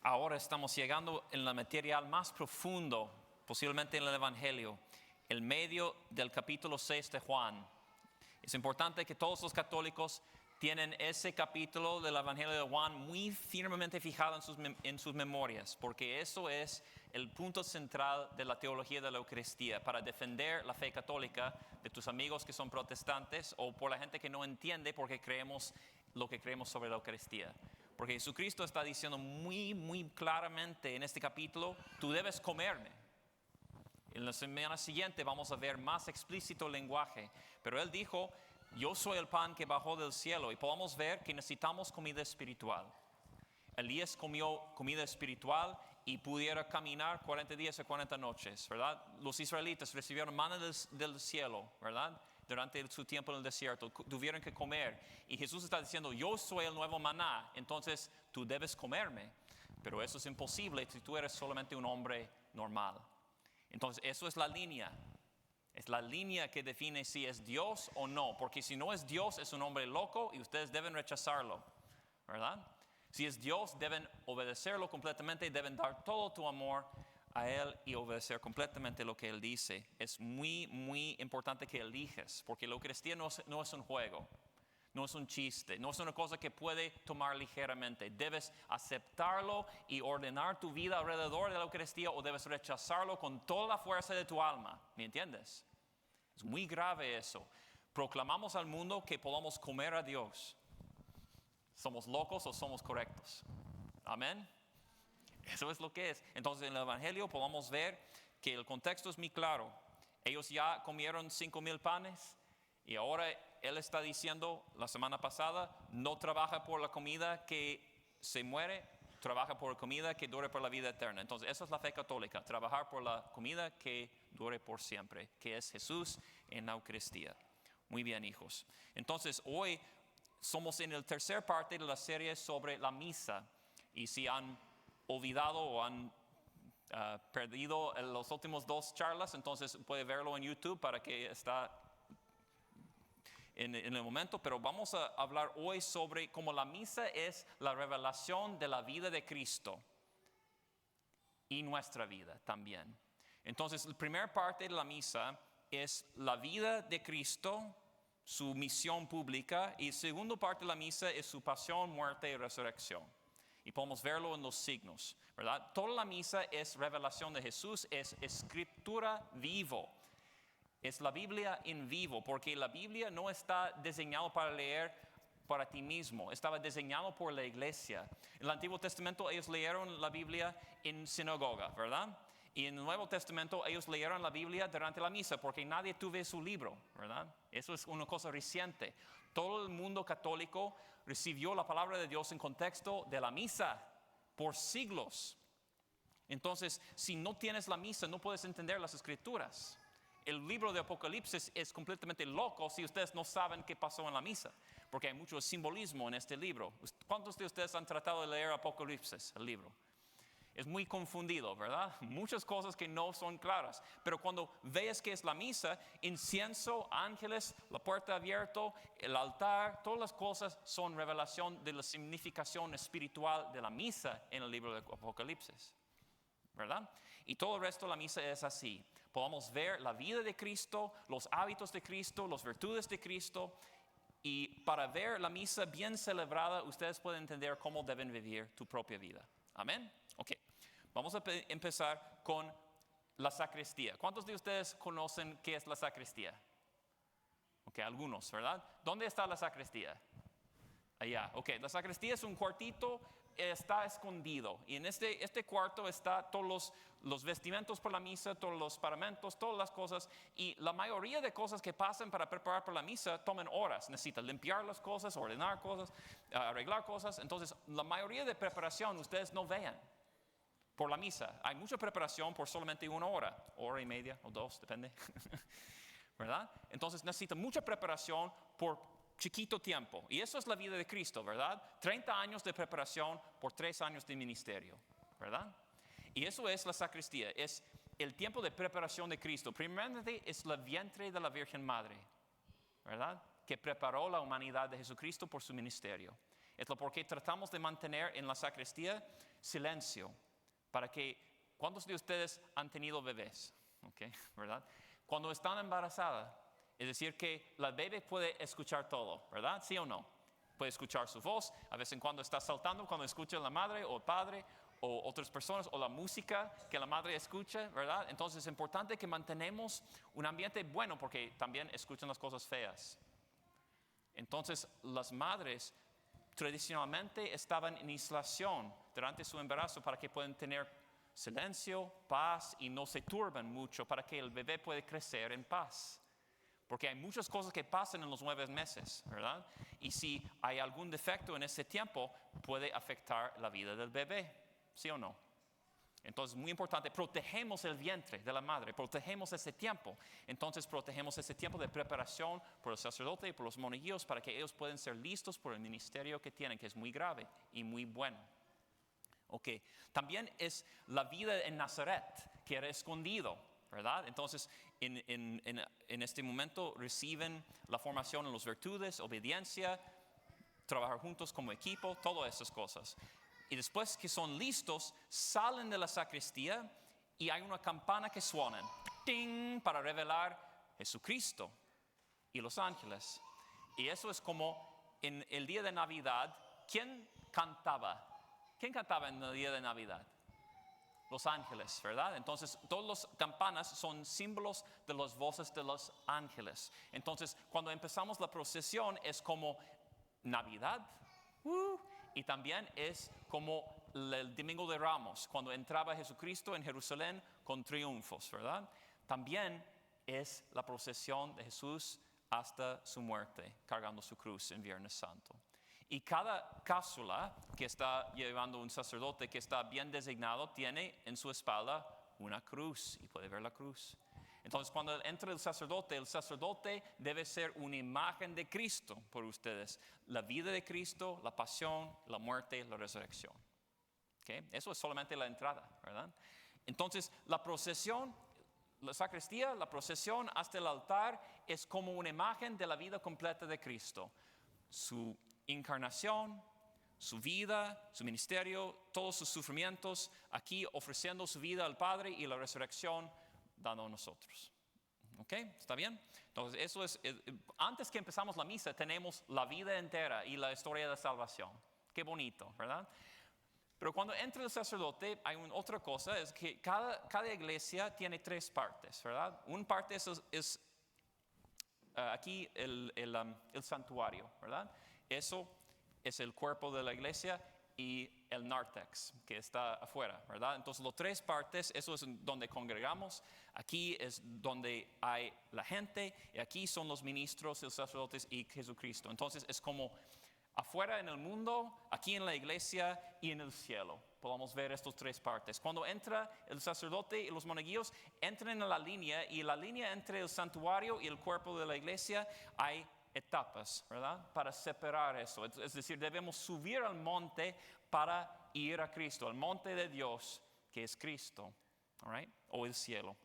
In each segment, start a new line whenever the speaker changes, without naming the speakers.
Ahora estamos llegando en la material más profundo, posiblemente en el Evangelio, el medio del capítulo 6 de Juan. Es importante que todos los católicos tienen ese capítulo del Evangelio de Juan muy firmemente fijado en sus memorias, porque eso es el punto central de la teología de la Eucaristía, para defender la fe católica de tus amigos que son protestantes o por la gente que no entiende por qué creemos lo que creemos sobre la Eucaristía. Porque Jesucristo está diciendo muy claramente en este capítulo, tú debes comerme. En la semana siguiente vamos a ver más explícito el lenguaje. Pero Él dijo, yo soy el pan que bajó del cielo. Y podemos ver que necesitamos comida espiritual. Elías comió comida espiritual y pudiera caminar 40 días y 40 noches, ¿verdad? Los israelitas recibieron maná del cielo, ¿verdad? Durante su tiempo en el desierto, tuvieron que comer. Y Jesús está diciendo, yo soy el nuevo maná, entonces tú debes comerme. Pero eso es imposible si tú eres solamente un hombre normal. Entonces, eso es la línea. Es la línea que define si es Dios o no. Porque si no es Dios, es un hombre loco y ustedes deben rechazarlo, ¿verdad? Si es Dios, deben obedecerlo completamente y deben dar todo tu amor a Él y obedecer completamente lo que Él dice. Es muy importante que eliges, porque la Eucaristía no es un juego, no es un chiste, no es una cosa que puede tomar ligeramente. Debes aceptarlo y ordenar tu vida alrededor de la Eucaristía o debes rechazarlo con toda la fuerza de tu alma. ¿Me entiendes? Es muy grave eso. Proclamamos al mundo que podamos comer a Dios. ¿Somos locos o somos correctos? Amén. Eso es lo que es. Entonces en el Evangelio podemos ver que el contexto es muy claro. Ellos ya comieron 5,000 panes y ahora Él está diciendo la semana pasada, no trabaja por la comida que se muere, trabaja por la comida que dure por la vida eterna. Entonces esa es la fe católica, trabajar por la comida que dure por siempre, que es Jesús en la Eucaristía. Muy bien, hijos. Entonces hoy somos en la tercera parte de la serie sobre la misa. Y si han olvidado o han perdido los últimos 2 charlas, entonces puede verlo en YouTube para que está en el momento. Pero vamos a hablar hoy sobre cómo la misa es la revelación de la vida de Cristo y nuestra vida también. Entonces la primera parte de la misa es la vida de Cristo, su misión pública, y la segunda parte de la misa es su pasión, muerte y resurrección. Y podemos verlo en los signos, ¿verdad? Toda la misa es revelación de Jesús, es escritura vivo. Es la Biblia en vivo, porque la Biblia no está diseñada para leer para ti mismo, estaba diseñado por la iglesia. En el Antiguo Testamento ellos leyeron la Biblia en sinagoga, ¿verdad? Y en el Nuevo Testamento ellos leyeron la Biblia durante la misa porque nadie tuvo su libro, ¿verdad? Eso es una cosa reciente. Todo el mundo católico recibió la palabra de Dios en contexto de la misa por siglos. Entonces, si no tienes la misa, no puedes entender las Escrituras. El libro de Apocalipsis es completamente loco si ustedes no saben qué pasó en la misa, porque hay mucho simbolismo en este libro. ¿Cuántos de ustedes han tratado de leer Apocalipsis, el libro? Es muy confundido, ¿verdad? Muchas cosas que no son claras. Pero cuando ves que es la misa, incienso, ángeles, la puerta abierta, el altar, todas las cosas son revelación de la significación espiritual de la misa en el libro de Apocalipsis, ¿verdad? Y todo el resto de la misa es así. Podemos ver la vida de Cristo, los hábitos de Cristo, las virtudes de Cristo. Y para ver la misa bien celebrada, ustedes pueden entender cómo deben vivir tu propia vida. Amén. Ok, vamos a empezar con la sacristía. ¿Cuántos de ustedes conocen qué es la sacristía? Ok, algunos, ¿verdad? ¿Dónde está la sacristía? Allá, ok. La sacristía es un cuartito, está escondido. Y en este cuarto está todos los vestimentos para la misa, todos los paramentos, todas las cosas. Y la mayoría de cosas que pasan para preparar para la misa toman horas. Necesita limpiar las cosas, ordenar cosas, arreglar cosas. Entonces, la mayoría de preparación ustedes no vean por la misa. Hay mucha preparación por solamente 1 hora, hora y media o 2, depende. ¿Verdad? Entonces necesita mucha preparación por chiquito tiempo. Y eso es la vida de Cristo, ¿verdad? 30 años de preparación por 3 años de ministerio, ¿verdad? Y eso es la sacristía, es el tiempo de preparación de Cristo. Primeramente es el vientre de la Virgen Madre, ¿verdad? Que preparó la humanidad de Jesucristo por su ministerio. Es lo porque tratamos de mantener en la sacristía silencio, para que, ¿cuántos de ustedes han tenido bebés? Okay, ¿verdad? Cuando están embarazadas, es decir, que la bebé puede escuchar todo, ¿verdad? ¿Sí o no? Puede escuchar su voz, a veces en cuando está saltando, cuando escucha la madre o el padre o otras personas, o la música que la madre escucha, ¿verdad? Entonces es importante que mantenemos un ambiente bueno, porque también escuchan las cosas feas. Entonces las madres tradicionalmente estaban en aislación durante su embarazo para que puedan tener silencio, paz y no se turben mucho para que el bebé pueda crecer en paz. Porque hay muchas cosas que pasan en los 9 meses, ¿verdad? Y si hay algún defecto en ese tiempo, puede afectar la vida del bebé, ¿sí o no? Entonces, muy importante, protegemos el vientre de la madre, protegemos ese tiempo. Entonces, protegemos ese tiempo de preparación por el sacerdote y por los monaguillos para que ellos puedan ser listos por el ministerio que tienen, que es muy grave y muy bueno. Ok, también es la vida en Nazaret, que era escondido, ¿verdad? Entonces, en este momento reciben la formación en las virtudes, obediencia, trabajar juntos como equipo, todas esas cosas. Y después que son listos, salen de la sacristía y hay una campana que suena, ¡ting!, para revelar Jesucristo y los ángeles. Y eso es como en el día de Navidad, ¿quién cantaba? ¿Quién cantaba en el día de Navidad? Los ángeles, ¿verdad? Entonces, todas las campanas son símbolos de las voces de los ángeles. Entonces, cuando empezamos la procesión es como Navidad, y también es como el Domingo de Ramos, cuando entraba Jesucristo en Jerusalén con triunfos, ¿verdad? También es la procesión de Jesús hasta su muerte, cargando su cruz en Viernes Santo. Y cada cápsula que está llevando un sacerdote que está bien designado tiene en su espalda una cruz y puede ver la cruz. Entonces cuando entra el sacerdote debe ser una imagen de Cristo por ustedes. La vida de Cristo, la pasión, la muerte, la resurrección. ¿Okay? Eso es solamente la entrada, ¿verdad? Entonces la procesión, la sacristía, la procesión hasta el altar es como una imagen de la vida completa de Cristo. Su encarnación, su vida, su ministerio, todos sus sufrimientos, aquí ofreciendo su vida al Padre y la resurrección dando a nosotros. ¿Ok? ¿Está bien? Entonces eso es, antes que empezamos la misa tenemos la vida entera y la historia de salvación. Qué bonito, ¿verdad? Pero cuando entra el sacerdote hay otra cosa, es que cada iglesia tiene 3 partes, ¿verdad? Una parte es aquí el santuario, ¿verdad? Eso es el cuerpo de la iglesia y el nártex que está afuera, ¿verdad? Entonces, las 3 partes, eso es donde congregamos, aquí es donde hay la gente, y aquí son los ministros, los sacerdotes y Jesucristo. Entonces, es como afuera en el mundo, aquí en la iglesia y en el cielo. Podemos ver estas 3 partes. Cuando entra el sacerdote y los monaguillos, entran en la línea, y la línea entre el santuario y el cuerpo de la iglesia hay etapas, ¿verdad? Para separar eso. Es decir, debemos subir al monte para ir a Cristo, al monte de Dios, que es Cristo, all right? O el cielo.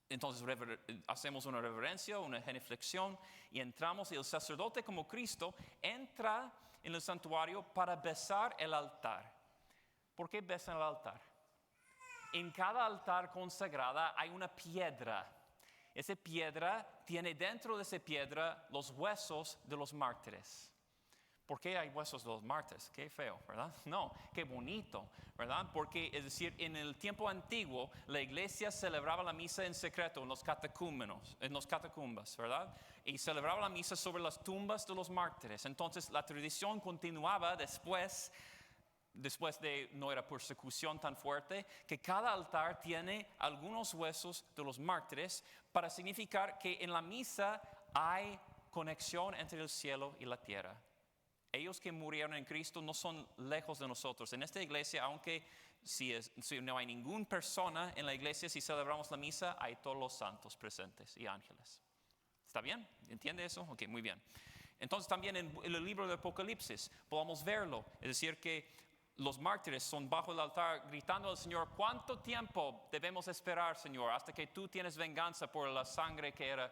Entonces hacemos una reverencia, una genuflexión y entramos, y el sacerdote como Cristo entra en el santuario para besar el altar. ¿Por qué besan el altar? En cada altar consagrada hay una piedra. Esa piedra tiene dentro de esa piedra los huesos de los mártires. ¿Por qué hay huesos de los mártires? Qué feo, ¿verdad? No, qué bonito, ¿verdad? Porque, es decir, en el tiempo antiguo, la iglesia celebraba la misa en secreto en los catacumbas, ¿verdad? Y celebraba la misa sobre las tumbas de los mártires. Entonces, la tradición continuaba después de no era persecución tan fuerte, que cada altar tiene algunos huesos de los mártires para significar que en la misa hay conexión entre el cielo y la tierra. Ellos que murieron en Cristo no son lejos de nosotros. En esta iglesia, aunque si no hay ninguna persona en la iglesia, si celebramos la misa, hay todos los santos presentes y ángeles. ¿Está bien? ¿Entiende eso? Ok, muy bien. Entonces también en el libro de Apocalipsis podemos verlo. Es decir que los mártires son bajo el altar gritando al Señor: ¿cuánto tiempo debemos esperar, Señor, hasta que tú tienes venganza por la sangre que era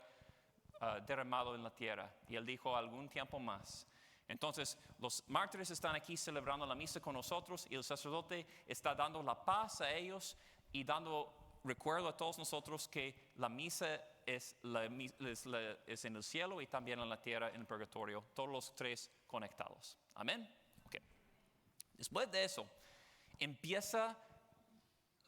derramado en la tierra? Y él dijo: algún tiempo más. Entonces, los mártires están aquí celebrando la misa con nosotros y el sacerdote está dando la paz a ellos y dando recuerdo a todos nosotros que la misa es en el cielo y también en la tierra, en el purgatorio, todos los tres conectados. Amén. Okay. Después de eso, empieza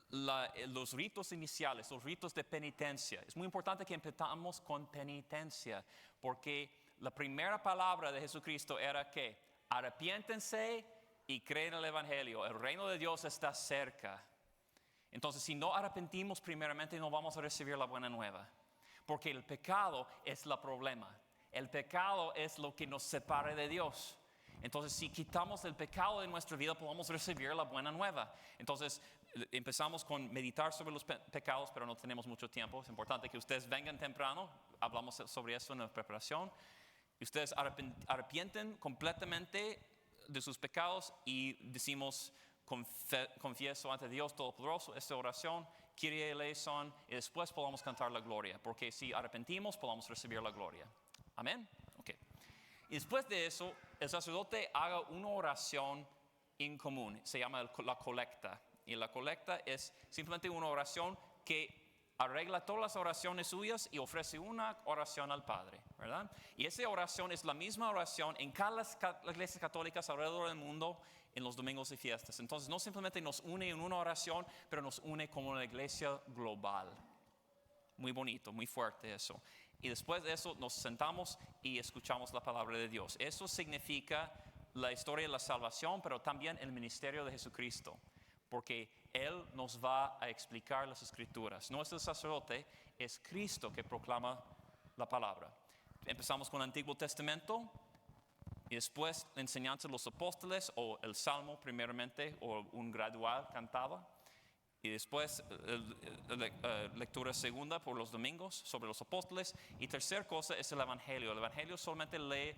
los ritos iniciales, los ritos de penitencia. Es muy importante que empezamos con penitencia, porque la primera palabra de Jesucristo era que arrepiéntense y creen en el Evangelio. El reino de Dios está cerca. Entonces, si no arrepentimos primeramente, no vamos a recibir la buena nueva. Porque el pecado es el problema. El pecado es lo que nos separa de Dios. Entonces, si quitamos el pecado de nuestra vida, podemos recibir la buena nueva. Entonces, empezamos con meditar sobre los pecados, pero no tenemos mucho tiempo. Es importante que ustedes vengan temprano. Hablamos sobre eso en la preparación. Y ustedes arrepienten completamente de sus pecados y decimos, confieso ante Dios Todopoderoso esta oración, Kyrie eleison, y después podamos cantar la gloria, porque si arrepentimos podamos recibir la gloria. Amén. Okay. Y después de eso, el sacerdote haga una oración en común, se llama la colecta. Y la colecta es simplemente una oración que arregla todas las oraciones suyas y ofrece una oración al Padre, ¿verdad? Y esa oración es la misma oración en cada las iglesias católicas alrededor del mundo en los domingos y fiestas. Entonces no simplemente nos une en una oración, pero nos une como una iglesia global. Muy bonito, muy fuerte eso. Y después de eso nos sentamos y escuchamos la palabra de Dios. Eso significa la historia de la salvación, pero también el ministerio de Jesucristo. Porque Él nos va a explicar las Escrituras. No es el sacerdote, es Cristo que proclama la palabra. Empezamos con el Antiguo Testamento y después la enseñanza de los apóstoles o el Salmo primeramente o un gradual cantaba. Y después lectura segunda por los domingos sobre los apóstoles. Y tercera cosa es el Evangelio. El Evangelio solamente lee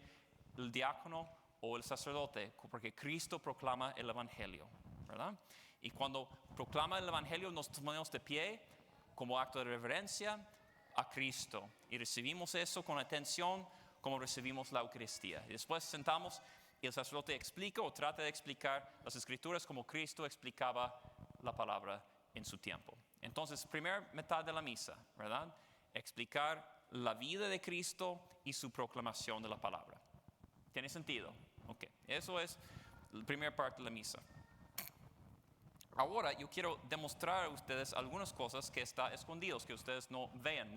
el diácono o el sacerdote porque Cristo proclama el Evangelio, ¿verdad? Y cuando proclama el Evangelio nos ponemos de pie como acto de reverencia a Cristo y recibimos eso con atención como recibimos la Eucaristía. Y después sentamos y el sacerdote explica o trata de explicar las Escrituras como Cristo explicaba la palabra en su tiempo. Entonces, primera mitad de la misa, ¿verdad? Explicar la vida de Cristo y su proclamación de la palabra. ¿Tiene sentido? Ok, eso es la primera parte de la misa. Ahora yo quiero demostrar a ustedes algunas cosas que están escondidas, que ustedes no vean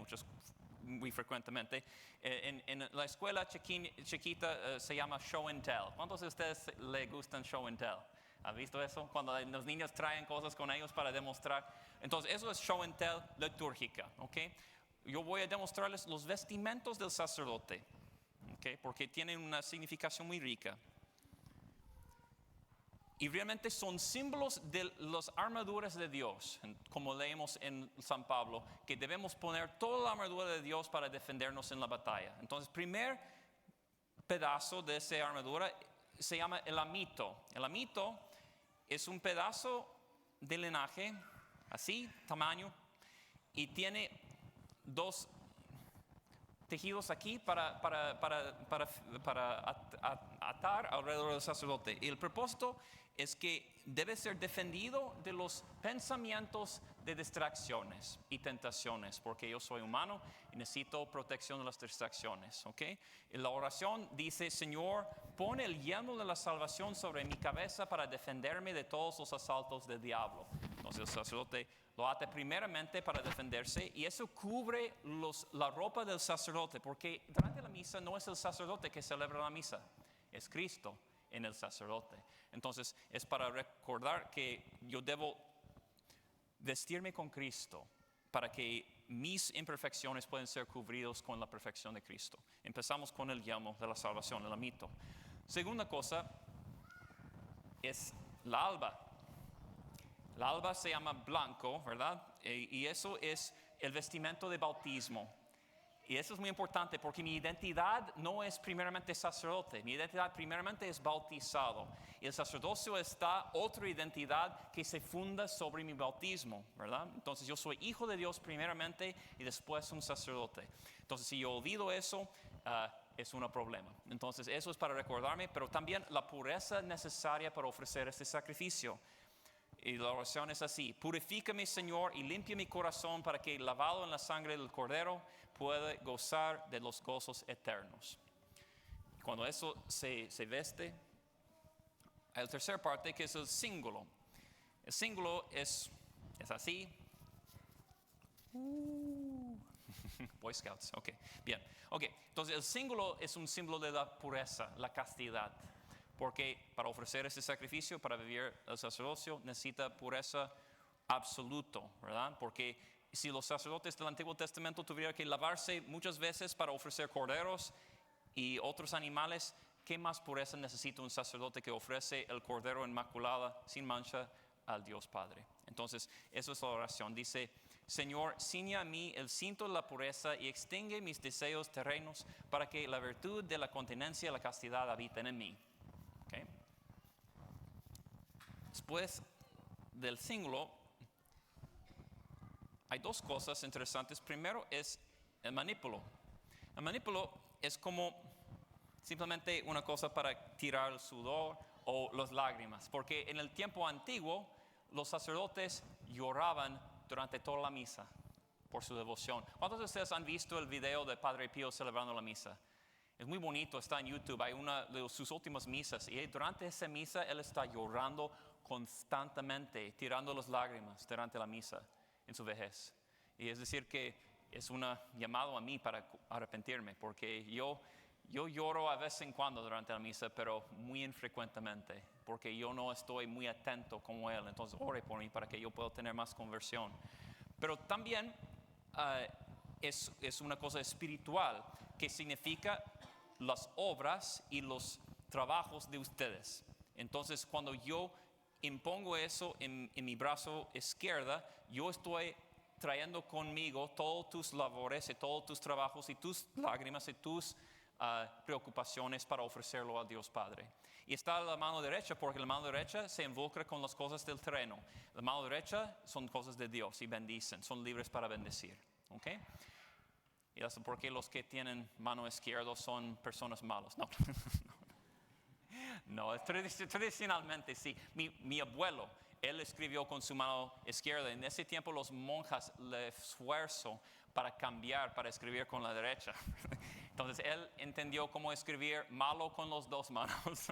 muy frecuentemente. En la escuela chiquita se llama show and tell. ¿Cuántos de ustedes les gustan show and tell? ¿Han visto eso? Cuando los niños traen cosas con ellos para demostrar. Entonces eso es show and tell litúrgica. ¿Okay? Yo voy a demostrarles los vestimentos del sacerdote, ¿okay? Porque tienen una significación muy rica. Y realmente son símbolos de las armaduras de Dios, como leemos en San Pablo, que debemos poner toda la armadura de Dios para defendernos en la batalla. Entonces, primer pedazo de esa armadura se llama el amito. El amito es un pedazo de linaje, así, tamaño, y tiene dos tejidos aquí para atar alrededor del sacerdote. Y el propósito es que debe ser defendido de los pensamientos de distracciones y tentaciones, porque yo soy humano y necesito protección de las distracciones. ¿Okay? Y la oración dice: Señor, pon el yelmo de la salvación sobre mi cabeza para defenderme de todos los asaltos del diablo. Entonces el sacerdote lo ata primeramente para defenderse, y eso cubre la ropa del sacerdote, porque durante la misa no es el sacerdote que celebra la misa, es Cristo en el sacerdote. Entonces es para recordar que yo debo vestirme con Cristo para que mis imperfecciones puedan ser cubridos con la perfección de Cristo. Empezamos con el yelmo de la salvación, el amito. Segunda cosa es la alba. La alba se llama blanco, ¿verdad? Y eso es el vestimento de bautismo. Y eso es muy importante porque mi identidad no es primeramente sacerdote, mi identidad primeramente es bautizado. Y el sacerdocio está otra identidad que se funda sobre mi bautismo, ¿verdad? Entonces yo soy hijo de Dios primeramente y después un sacerdote. Entonces si yo olvido eso, es un problema. Entonces eso es para recordarme, pero también la pureza necesaria para ofrecer este sacrificio. Y la oración es así: purifícame, Señor, y limpia mi corazón para que, lavado en la sangre del Cordero, pueda gozar de los gozos eternos. Cuando eso se veste, hay la tercera parte, que es el símbolo. El símbolo es así. Boy Scouts, ok, bien. Ok, entonces el símbolo es un símbolo de la pureza, la castidad. Porque para ofrecer ese sacrificio, para vivir el sacerdocio, necesita pureza absoluta, ¿verdad? Porque si los sacerdotes del Antiguo Testamento tuvieran que lavarse muchas veces para ofrecer corderos y otros animales, ¿qué más pureza necesita un sacerdote que ofrece el cordero inmaculado, sin mancha, al Dios Padre? Entonces, eso es la oración. Dice: Señor, ciñe a mí el cinto de la pureza y extingue mis deseos terrenos, para que la virtud de la continencia y la castidad habiten en mí. Okay. Después del símbolo, hay dos cosas interesantes. Primero es el manípulo. El manípulo es como simplemente una cosa para tirar el sudor o las lágrimas, porque en el tiempo antiguo los sacerdotes lloraban durante toda la misa por su devoción. ¿Cuántos de ustedes han visto el video de Padre Pío celebrando la misa? Es muy bonito, está en YouTube. Hay una de sus últimas misas y durante esa misa él está llorando constantemente, tirando las lágrimas durante la misa en su vejez. Y es decir que es un llamado a mí para arrepentirme, porque yo lloro a vez en cuando durante la misa, pero muy infrecuentemente, porque yo no estoy muy atento como él. Entonces ore por mí para que yo pueda tener más conversión. Pero también es una cosa espiritual, que significa las obras y los trabajos de ustedes. Entonces, cuando yo impongo eso en mi brazo izquierdo, yo estoy trayendo conmigo todos tus labores y todos tus trabajos y tus lágrimas y tus preocupaciones para ofrecerlo a Dios Padre. Y está la mano derecha, porque la mano derecha se involucra con las cosas del terreno. La mano derecha son cosas de Dios y bendicen, son libres para bendecir. ¿Okay? Y eso porque los que tienen mano izquierda son personas malas. No, tradicionalmente sí. Mi abuelo, él escribió con su mano izquierda. En ese tiempo los monjas le esfuerzan para cambiar, para escribir con la derecha. Entonces él entendió cómo escribir malo con las dos manos.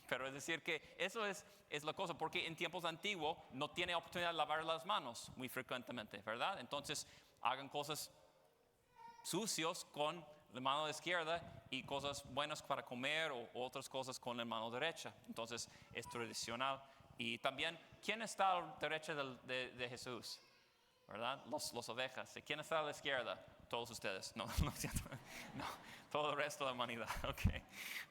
Pero es decir que eso es la cosa, porque en tiempos antiguos no tiene oportunidad de lavar las manos muy frecuentemente, ¿verdad? Entonces hagan cosas sucios con la mano izquierda y cosas buenas para comer o otras cosas con la mano derecha. Entonces es tradicional. Y también, ¿quién está a la derecha de Jesús? ¿Verdad? Las ovejas. ¿Y quién está a la izquierda? Todos ustedes. No, no es cierto. No, todo el resto de la humanidad. Okay.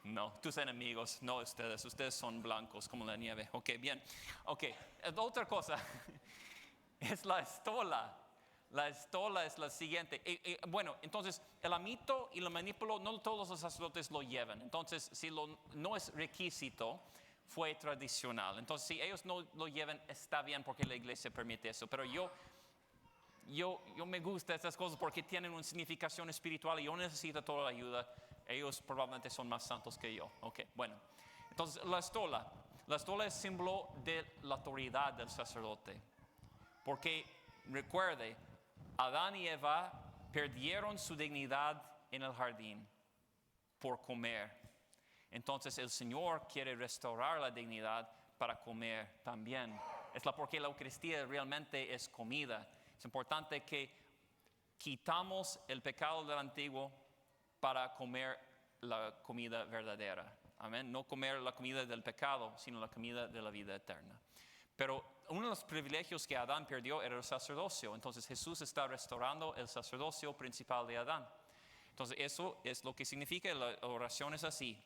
No, tus enemigos, no ustedes. Ustedes son blancos como la nieve. Ok, bien. Ok, otra cosa es la estola. La estola es la siguiente. Bueno, entonces el amito y el manípulo no todos los sacerdotes lo llevan. Entonces, si no es requisito, fue tradicional. Entonces, si ellos no lo llevan, está bien, porque la iglesia permite eso. Pero yo me gusta estas cosas porque tienen una significación espiritual y yo necesito toda la ayuda. Ellos probablemente son más santos que yo. Ok, bueno. Entonces, la estola. La estola es símbolo de la autoridad del sacerdote. Porque, recuerde, Adán y Eva perdieron su dignidad en el jardín por comer. Entonces el Señor quiere restaurar la dignidad para comer también. Porque la Eucaristía realmente es comida. Es importante que quitamos el pecado del antiguo para comer la comida verdadera. Amén. No comer la comida del pecado, sino la comida de la vida eterna. Pero uno de los privilegios que Adán perdió era el sacerdocio. Entonces Jesús está restaurando el sacerdocio principal de Adán. Entonces eso es lo que significa. La oración es así: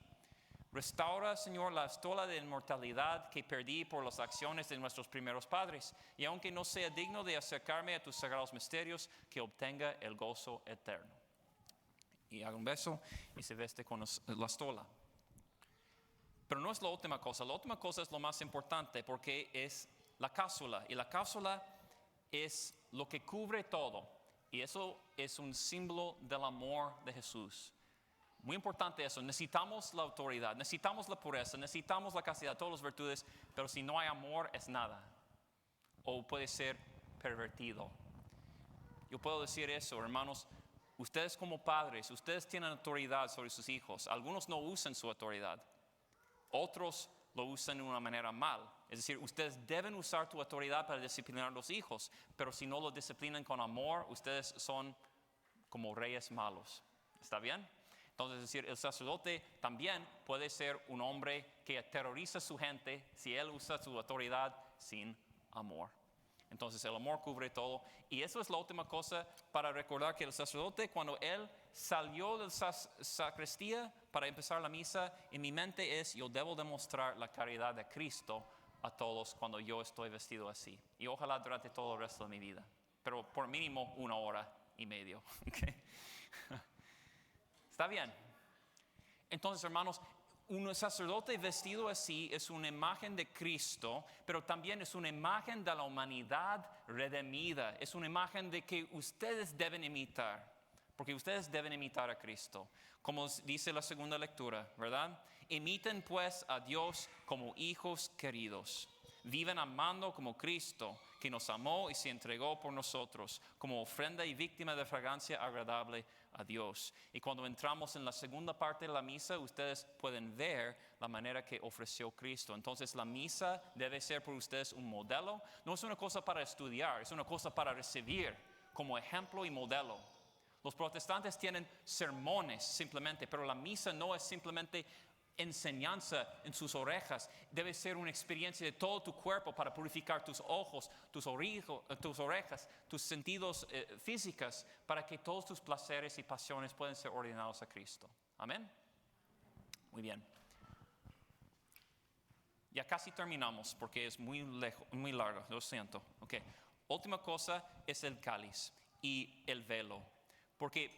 restaura, Señor, la estola de inmortalidad que perdí por las acciones de nuestros primeros padres, y aunque no sea digno de acercarme a tus sagrados misterios, que obtenga el gozo eterno. Y haga un beso y se veste con la estola. Pero no es la última cosa. La última cosa es lo más importante, porque es la cápsula. Y la cápsula es lo que cubre todo. Y eso es un símbolo del amor de Jesús. Muy importante eso. Necesitamos la autoridad, necesitamos la pureza, necesitamos la castidad, todas las virtudes, pero si no hay amor es nada. O puede ser pervertido. Yo puedo decir eso, hermanos. Ustedes como padres, ustedes tienen autoridad sobre sus hijos. Algunos no usan su autoridad. Otros lo usan de una manera mal. Es decir, ustedes deben usar tu autoridad para disciplinar a los hijos. Pero si no lo disciplinan con amor, ustedes son como reyes malos. ¿Está bien? Entonces, es decir, el sacerdote también puede ser un hombre que aterroriza a su gente si él usa su autoridad sin amor. Entonces el amor cubre todo. Y eso es la última cosa para recordar que el sacerdote, cuando él salió de la sacristía para empezar la misa, en mi mente es: yo debo demostrar la caridad de Cristo a todos cuando yo estoy vestido así. Y ojalá durante todo el resto de mi vida. Pero por mínimo 1 hora y media. ¿Okay? ¿Está bien? Entonces, hermanos, un sacerdote vestido así es una imagen de Cristo, pero también es una imagen de la humanidad redimida. Es una imagen de que ustedes deben imitar, porque ustedes deben imitar a Cristo. Como dice la segunda lectura, ¿verdad? Imiten pues a Dios como hijos queridos. Viven amando como Cristo, que nos amó y se entregó por nosotros, como ofrenda y víctima de fragancia agradable a Dios. Y cuando entramos en la segunda parte de la misa, ustedes pueden ver la manera que ofreció Cristo. Entonces la misa debe ser por ustedes un modelo. No es una cosa para estudiar, es una cosa para recibir como ejemplo y modelo. Los protestantes tienen sermones simplemente, pero la misa no es simplemente enseñanza en sus orejas. Debe ser una experiencia de todo tu cuerpo para purificar tus ojos, tus orejas, tus sentidos físicos, para que todos tus placeres y pasiones puedan ser ordenados a Cristo. Amén. Muy bien. Ya casi terminamos porque es muy largo, lo siento. Okay. Última cosa es el cáliz y el velo. Porque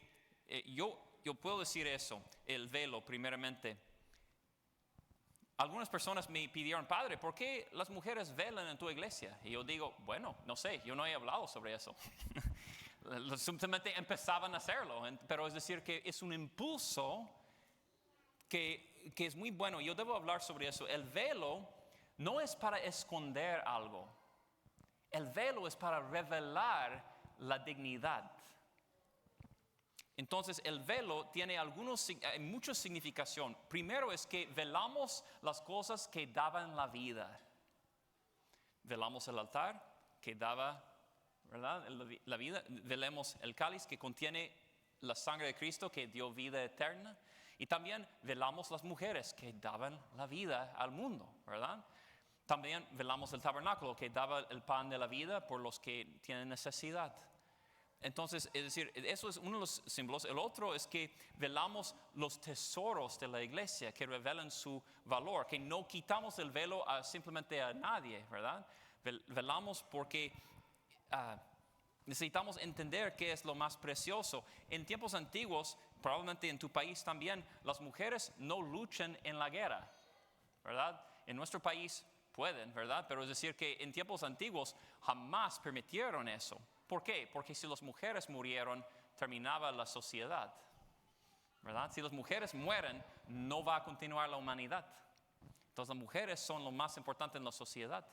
yo puedo decir eso, el velo primeramente. Algunas personas me pidieron: padre, ¿por qué las mujeres velan en tu iglesia? Y yo digo: bueno, no sé, yo no he hablado sobre eso. Simplemente empezaban a hacerlo, pero es decir que es un impulso que es muy bueno. Yo debo hablar sobre eso. El velo no es para esconder algo. El velo es para revelar la dignidad. Entonces el velo tiene mucha significación. Primero es que velamos las cosas que daban la vida. Velamos el altar que daba, ¿verdad?, la vida. Velemos el cáliz que contiene la sangre de Cristo que dio vida eterna. Y también velamos las mujeres que daban la vida al mundo, ¿verdad? También velamos el tabernáculo que daba el pan de la vida por los que tienen necesidad. Entonces, es decir, eso es uno de los símbolos. El otro es que velamos los tesoros de la iglesia que revelan su valor, que no quitamos el velo simplemente a nadie, ¿verdad? Velamos porque necesitamos entender qué es lo más precioso. En tiempos antiguos, probablemente en tu país también, las mujeres no luchan en la guerra, ¿verdad? En nuestro país pueden, ¿verdad? Pero es decir que en tiempos antiguos jamás permitieron eso. ¿Por qué? Porque si las mujeres murieron, terminaba la sociedad, ¿verdad? Si las mujeres mueren, no va a continuar la humanidad. Entonces las mujeres son lo más importante en la sociedad.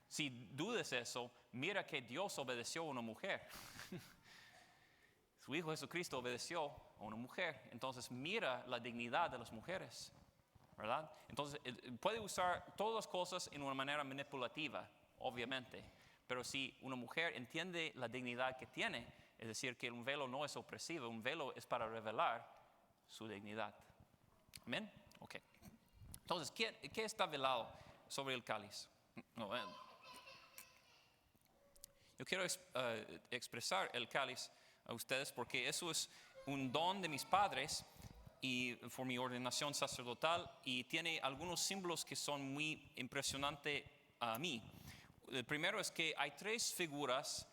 Si dudas eso, mira que Dios obedeció a una mujer. Su Hijo Jesucristo obedeció a una mujer. Entonces mira la dignidad de las mujeres, ¿verdad? Entonces puede usar todas las cosas en una manera manipulativa, obviamente. Pero si una mujer entiende la dignidad que tiene, es decir, que un velo no es opresivo, un velo es para revelar su dignidad. ¿Amén? Ok. Entonces, ¿qué está velado sobre el cáliz? Yo quiero expresar el cáliz a ustedes porque eso es un don de mis padres y por mi ordenación sacerdotal, y tiene algunos símbolos que son muy impresionantes a mí. El primero es que hay 3 figuras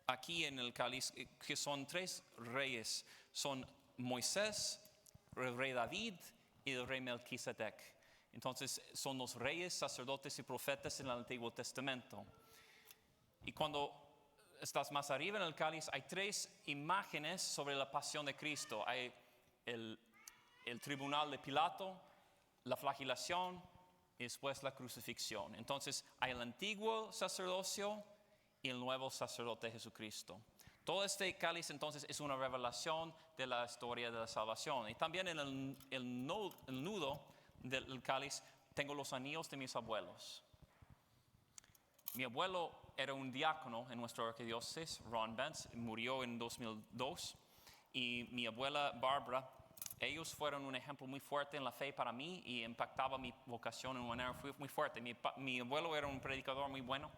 aquí en el cáliz que son 3 reyes. Son Moisés, el rey David y el rey Melquisedec. Entonces son los reyes, sacerdotes y profetas en el Antiguo Testamento. Y cuando estás más arriba en el cáliz, hay 3 imágenes sobre la pasión de Cristo. Hay el tribunal de Pilato, la flagelación y después la crucifixión. Entonces hay el antiguo sacerdocio y el nuevo sacerdote Jesucristo. Todo este cáliz entonces es una revelación de la historia de la salvación. Y también en el nudo del cáliz tengo los anillos de mis abuelos. Mi abuelo era un diácono en nuestra arquidiócesis, Ron Benz, murió en 2002. Y mi abuela Barbara, ellos fueron un ejemplo muy fuerte en la fe para mí y impactaba mi vocación en una manera muy fuerte. Mi abuelo era un predicador muy bueno.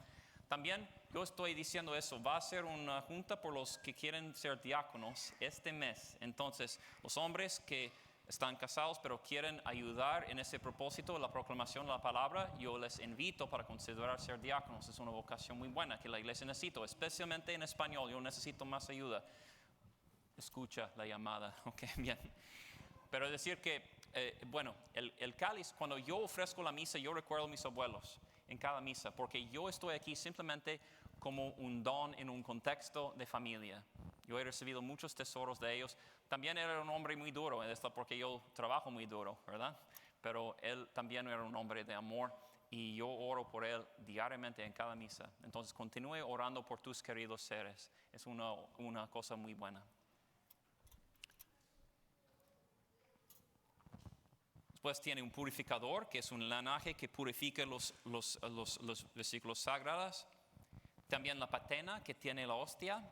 También yo estoy diciendo eso, va a ser una junta por los que quieren ser diáconos este mes. Entonces, los hombres que están casados pero quieren ayudar en ese propósito, la proclamación de la palabra, yo les invito para considerar ser diáconos. Es una vocación muy buena que la iglesia necesita, especialmente en español. Yo necesito más ayuda. Escucha la llamada, ok, bien. Pero decir que, el cáliz, cuando yo ofrezco la misa, yo recuerdo a mis abuelos en cada misa, porque yo estoy aquí simplemente como un don en un contexto de familia. Yo he recibido muchos tesoros de ellos. También era un hombre muy duro, porque yo trabajo muy duro, ¿verdad? Pero él también era un hombre de amor y yo oro por él diariamente en cada misa. Entonces continúe orando por tus queridos seres. Es una cosa muy buena. Después tiene un purificador, que es un lanaje que purifica los versículos sagrados. También la patena, que tiene la hostia.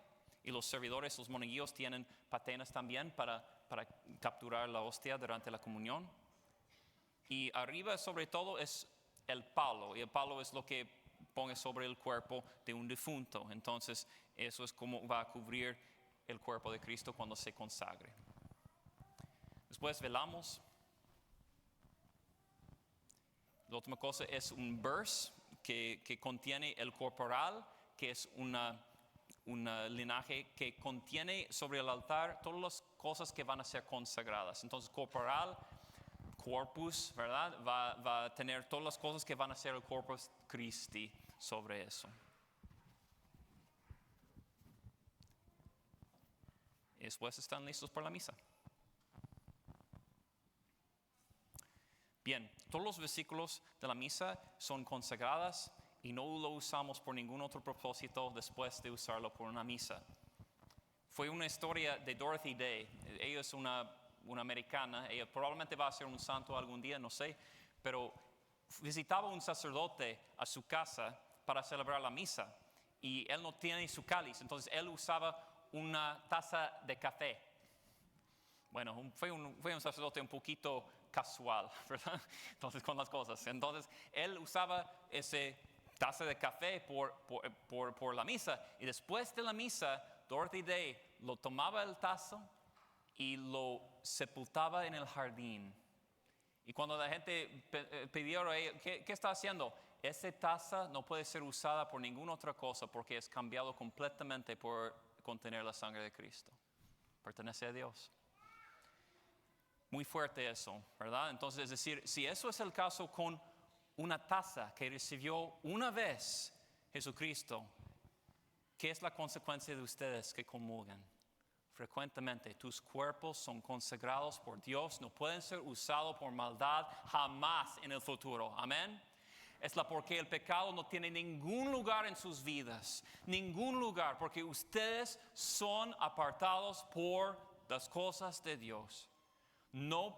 Y los servidores, los monaguillos, tienen patenas también para capturar la hostia durante la comunión. Y arriba, sobre todo, es el palo. Y el palo es lo que pone sobre el cuerpo de un difunto. Entonces, eso es como va a cubrir el cuerpo de Cristo cuando se consagre. Después velamos. La última cosa es un verse que contiene el corporal, que es un linaje que contiene sobre el altar todas las cosas que van a ser consagradas. Entonces, corporal, corpus, ¿verdad? Va a tener todas las cosas que van a ser el corpus Christi sobre eso. Y después están listos para la misa. Bien, todos los versículos de la misa son consagradas y no lo usamos por ningún otro propósito después de usarlo por una misa. Fue una historia de Dorothy Day. Ella es una americana, ella probablemente va a ser un santo algún día, no sé, pero visitaba un sacerdote a su casa para celebrar la misa y él no tiene su cáliz, entonces él usaba una taza de café. Bueno, fue un sacerdote un poquito casual, ¿verdad? Entonces, con las cosas. Entonces, él usaba ese taza de café por la misa. Y después de la misa, Dorothy Day lo tomaba el tazo y lo sepultaba en el jardín. Y cuando la gente pidió a ella, ¿qué está haciendo? Esa taza no puede ser usada por ninguna otra cosa porque es cambiado completamente por contener la sangre de Cristo. Pertenece a Dios. Muy fuerte eso, ¿verdad? Entonces, es decir, si eso es el caso con una taza que recibió una vez Jesucristo, ¿qué es la consecuencia de ustedes que comulgan? Frecuentemente, tus cuerpos son consagrados por Dios, no pueden ser usados por maldad jamás en el futuro. Amén. Es porque el pecado no tiene ningún lugar en sus vidas, ningún lugar, porque ustedes son apartados por las cosas de Dios. No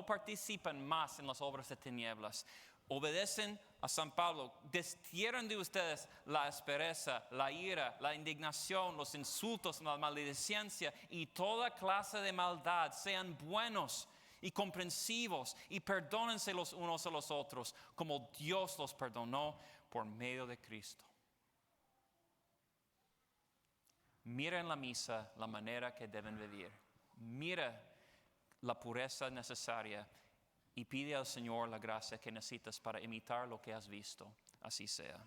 participan más en las obras de tinieblas. Obedecen a San Pablo. Destierren de ustedes la aspereza, la ira, la indignación, los insultos, la maledicencia y toda clase de maldad. Sean buenos y comprensivos y perdónense los unos a los otros, como Dios los perdonó por medio de Cristo. Mira en la misa la manera que deben vivir. Mira la pureza necesaria y pide al Señor la gracia que necesitas para imitar lo que has visto. Así sea.